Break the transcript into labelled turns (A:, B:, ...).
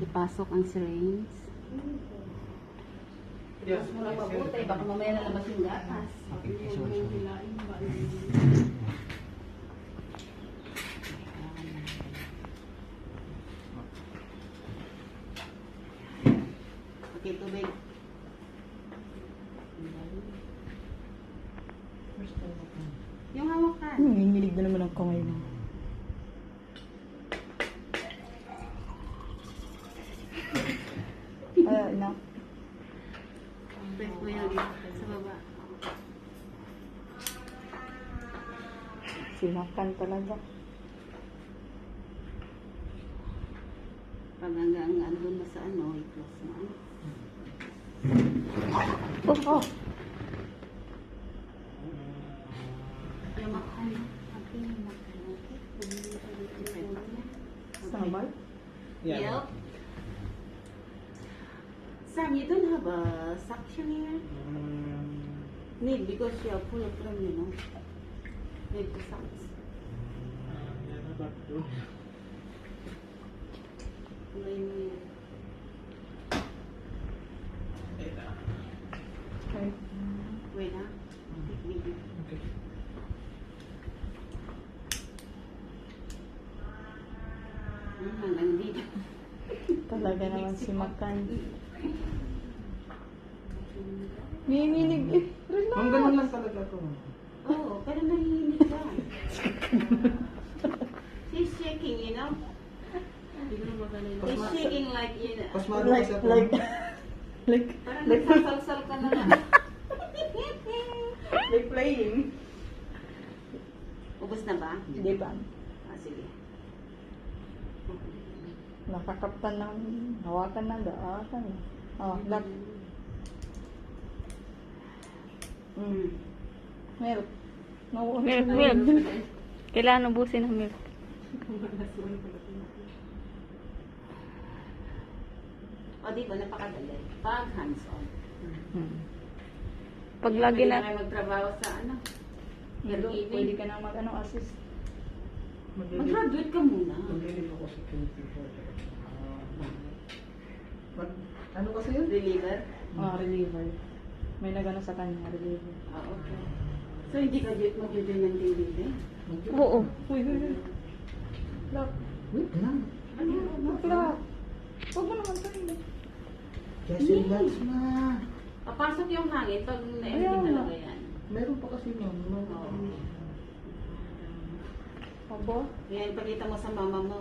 A: Ipasok ang syringe. Mas mo lang mabuti, baka mamaya nalabas yung gatas.
B: Okay, sorry.
A: Okay, tubig. Yung hawakan.
C: Nanginginig na naman ang kamay mo. Na.
A: Press mo yan sa baba.
C: Simakan talaga.
A: Pag hanggang andun na sa ano, i-close mo.
C: Oh.
A: Yung makan. Okay, yung makan. Okay.
C: Sabay?
A: Yep. Sam, you don't have a suction here? Need, because you are full of phlegm, you know. Need to suck. Kulay mo yun.
C: Okay.
A: Wait, ha? Wait.
B: Okay.
A: Hanggang dito.
C: Talaga naman simakan. Nanginginig eh.
B: Ang ganun lang talaga ako.
A: Oo, pero nahihinig ka. She's shaking, you know? She's shaking like, you know.
B: Pasmado
C: Like,
B: kasi ako.
C: like,
A: Parang nagsasalsal ka na lang.
C: like playing.
A: Ubus na ba?
C: Di ba?
A: Ah, sige.
C: Nakakaptan ng hawakan na, daakan na. Oh, lock. Milk. No,
D: Milk. Kailangan ubusin ng milk.
A: O, di ba, napakadali. Pag hands-on.
D: Pag lagi
A: Pwede
D: na,
A: kayo magtrabaho sa ano.
C: pwede ka na mag-assist.
A: Mag-graduate ka muna.
B: Maglilig ako sa 24. Ano kasi yun?
A: Reliever?
C: Reliever. May nagano sa kanya, reliever.
A: Ah, okay. So, hindi ka mag-join ng reliever?
D: oo.
C: Uy. Lock.
B: Wait lang.
A: Ano?
C: Lock. Huwag mo naman tayo.
B: Just relax na.
A: Papasok yung hangin pag na-empty
C: Ayaw na.
A: talaga yan.
B: Meron pa kasi ma'am.
A: Oo.
C: Abo.
A: Yan, pakita mo sa mama mo.